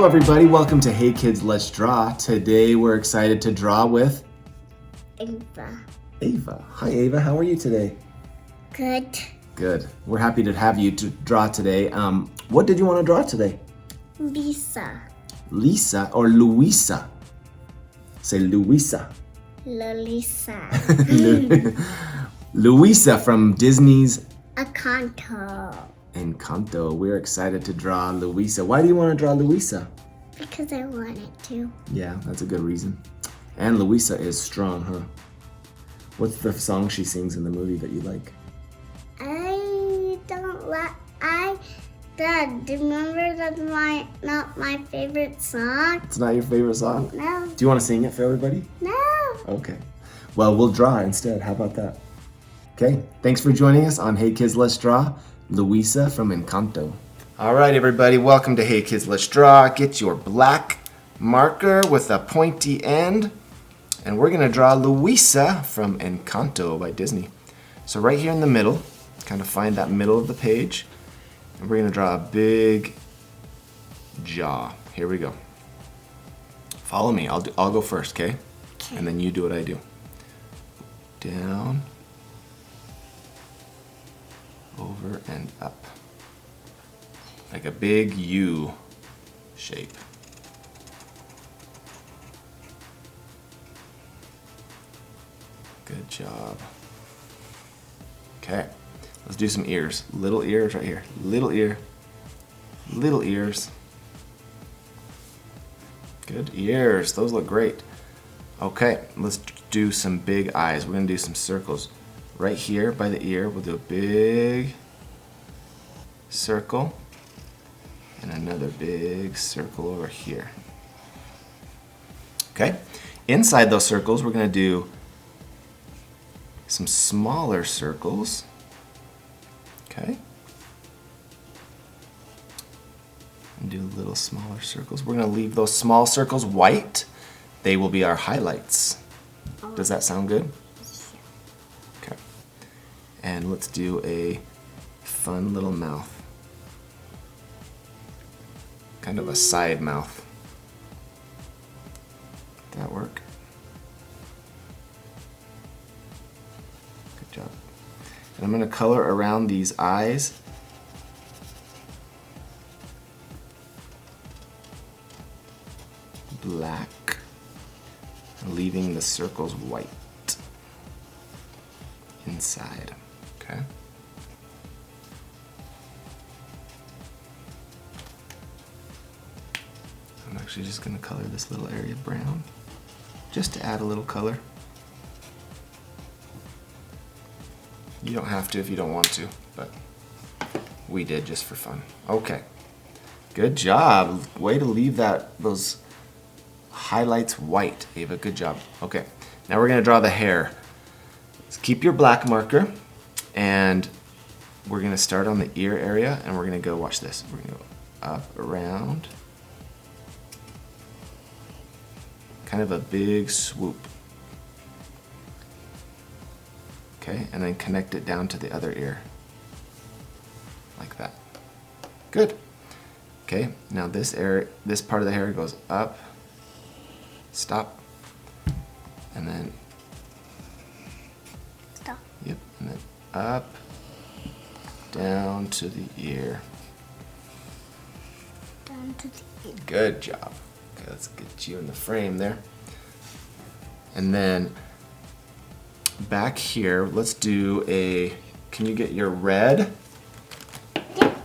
Hello everybody, welcome to Hey Kids Let's Draw. Today we're excited to draw with Ava. Ava. Hi Ava, how are you today? Good. Good. We're happy to have you to draw today. What did you want to draw today? Lisa. Lisa or Luisa? Say Luisa. Lisa. Luisa from Disney's Encanto. Encanto. We're excited to draw Luisa. Why do you want to draw Luisa? Because I wanted to. Yeah, that's a good reason. And Luisa is strong, huh? What's the song she sings in the movie that you like? Dad, remember that's not my favorite song? It's not your favorite song? No. Do you want to sing it for everybody? No. Okay. Well, we'll draw instead. How about that? Okay. Thanks for joining us on Hey Kids Let's Draw. Luisa from Encanto. All right, everybody. Welcome to Hey Kids Let's Draw. Get your black marker with a pointy end. And we're going to draw Luisa from Encanto by Disney. So right here in the middle, kind of find that middle of the page. And we're going to draw a big jaw. Here we go. Follow me. I'll go first, okay? Okay. And then you do what I do. Down, over, and up. Like a big U shape. Good job. Okay. Let's do some ears. Little ears right here. Little ear. Little ears. Good ears. Those look great. Okay, let's do some big eyes. We're going to do some circles. Right here by the ear, we'll do a big circle. And another big circle over here. Okay. Inside those circles, we're going to do some smaller circles. Okay. And do little smaller circles. We're going to leave those small circles white. They will be our highlights. Does that sound good? Okay. And let's do a fun little mouth. Kind of a side mouth. Did that work? Good job. And I'm going to color around these eyes. Black, leaving the circles white inside. Okay. I'm actually just going to color this little area brown, just to add a little color. You don't have to if you don't want to, but we did just for fun. Okay. Good job. Way to leave those highlights white, Ava. Good job. Okay. Now we're going to draw the hair. So keep your black marker, and we're going to start on the ear area, and we're going to go, watch this. We're going to go up, around. Kind of a big swoop. Okay, and then connect it down to the other ear. Like that. Good. Okay, now this part of the hair goes up, stop, and then Stop. Yep, and then up, down to the ear. Down to the ear. Good job. Okay, let's get you in the frame there. And then back here, let's do can you get your red? Yeah.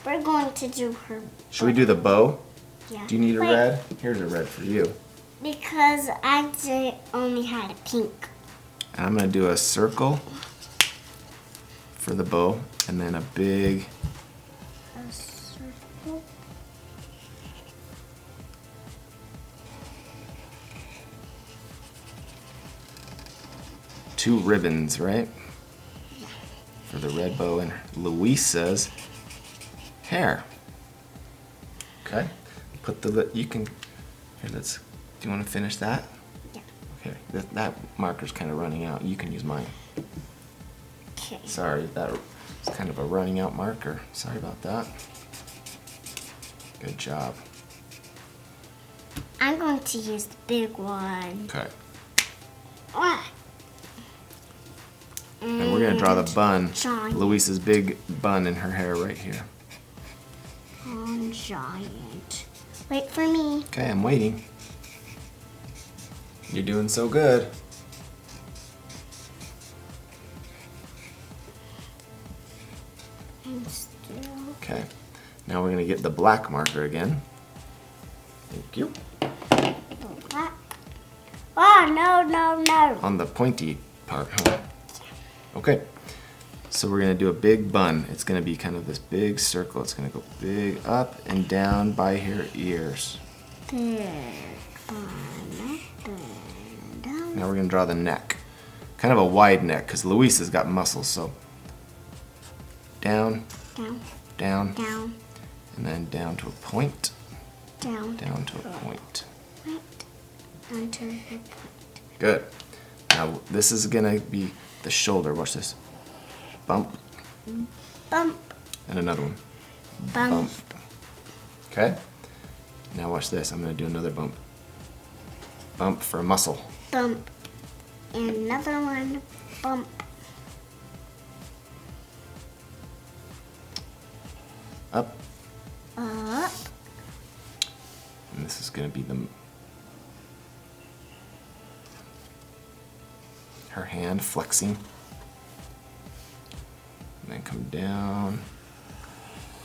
We're going to do her. Should we do the bow? Yeah. Do you need a Wait, red? Here's a red for you. Because I only had a pink. And I'm gonna do a circle for the bow, and then a big A circle. two ribbons, right? For the red bow and Luisa's hair. Okay. Put you can. Here, do you want to finish that? Yeah. Okay. That marker's kind of running out. You can use mine. Okay. Sorry, that was kind of a running out marker. Sorry about that. Good job. I'm going to use the big one. Okay. Ah. And we're gonna draw the bun, Giant. Luisa's big bun in her hair right here. Giant. Wait for me. Okay, I'm waiting. You're doing so good. I'm still. Okay, now we're gonna get the black marker again. Thank you. Black. Oh, no. On the pointy part, huh? Okay, so we're gonna do a big bun. It's gonna be kind of this big circle. It's gonna go big up and down by her ears. Big one. Down. Now we're gonna draw the neck. Kind of a wide neck, because Luisa's got muscles, so down, Down. down, Down. and then down to a point, Down. down to a point. Right. Onto the point. Good. Now this is gonna be the shoulder. Watch this. Bump, Bump. and another one. Bump. Okay? Now watch this. I'm gonna do another bump. Bump for a muscle. Bump. And another one. Bump. Up. Up. And this is gonna be her hand flexing. And then come down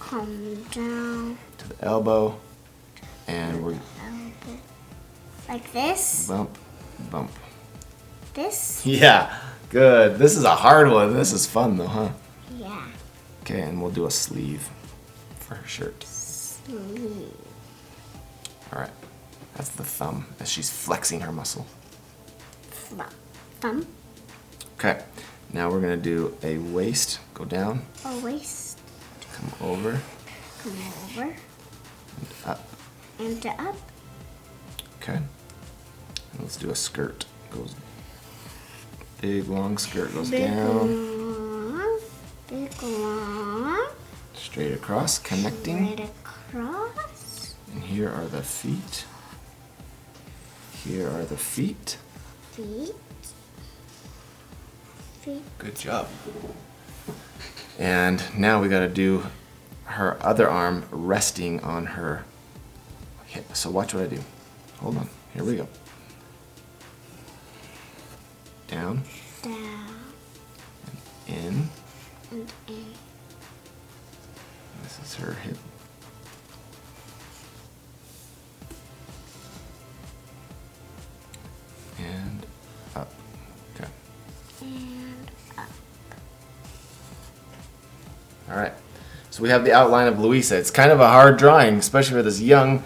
Come down. to the elbow. And we're Elbow. Like this. bump, bump. This. Yeah, good. This is a hard one. This is fun though, huh? Yeah. Okay, and we'll do a sleeve for her shirt. Sleeve. All right, that's the thumb as she's flexing her muscle. Thumb. Okay, now we're gonna do a waist. Go down, A waist. come over, Come over. and up. And up. Okay, and let's do a skirt. Goes big long skirt goes Big down, long. Big long. straight across, connecting. Right across. And here are the feet. Here are the feet. Feet. Feet. Good job. And now we gotta do her other arm resting on her hip. So watch what I do. Hold on. Here we go. Down, Down. in. And in. This is her hip. And up. Okay. And up. All right. So we have the outline of Luisa. It's kind of a hard drawing, especially for this young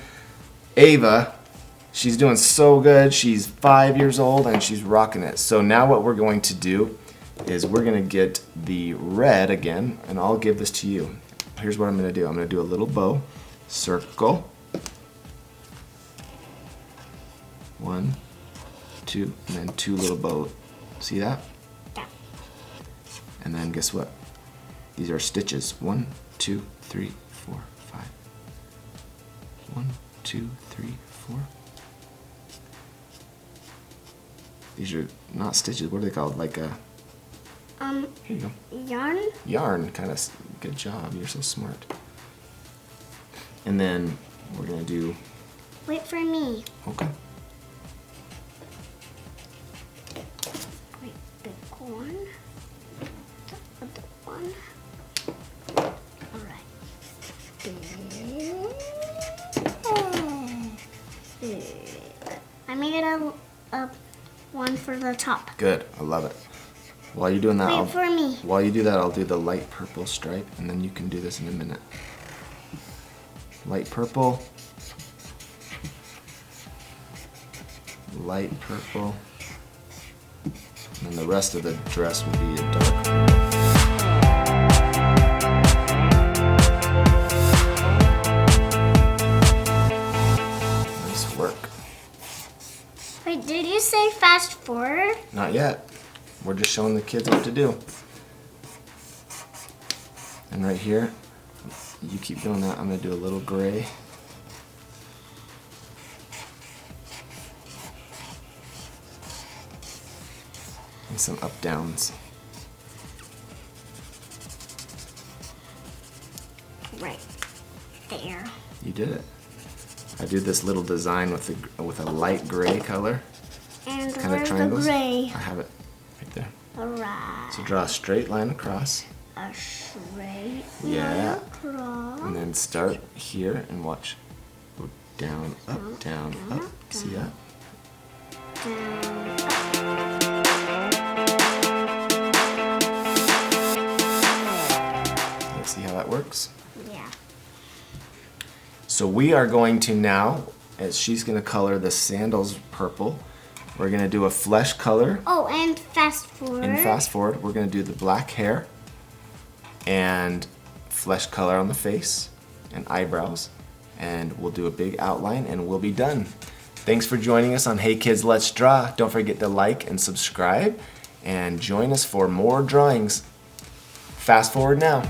Ava. She's doing so good. She's 5 years old and she's rocking it. So now what we're going to do is we're going to get the red again, and I'll give this to you. Here's what I'm going to do. I'm going to do a little bow, circle. 1, 2, and then 2 little bows. See that? Down. And then guess what? These are stitches. 1, 2, 3, 4, 5. 1, 2, 3, 4. These are not stitches. What are they called? Like a. Here you go. Yarn. Yarn. Kind of. Good job. You're so smart. And then we're gonna do. Wait for me. Okay. Wait, big one. The other one. Alright. Big. I made it a one for the top. Good. I love it. While you're doing that, Wait for me. while you do that, I'll do the light purple stripe, and then you can do this in a minute. Light purple. Light purple. And then the rest of the dress will be a dark purple. Nice work. Wait, did you say fast forward? Not yet. We're just showing the kids what to do. And right here, you keep doing that. I'm gonna do a little gray. And some up downs. Right there. You did it. I do this little design with a light gray color. And Kind of where's the triangles. gray? I have it right there. Alright. So draw a straight line across. A straight Yeah. line across. And then start here and watch. Go down, up, down, up. See that? Down, up. Let's see how that works. Yeah. So we are going to now, as she's going to color the sandals purple, we're going to do a flesh color. Oh, and fast forward. And fast forward, we're going to do the black hair and flesh color on the face and eyebrows. And we'll do a big outline and we'll be done. Thanks for joining us on Hey Kids, Let's Draw. Don't forget to like and subscribe and join us for more drawings. Fast forward now.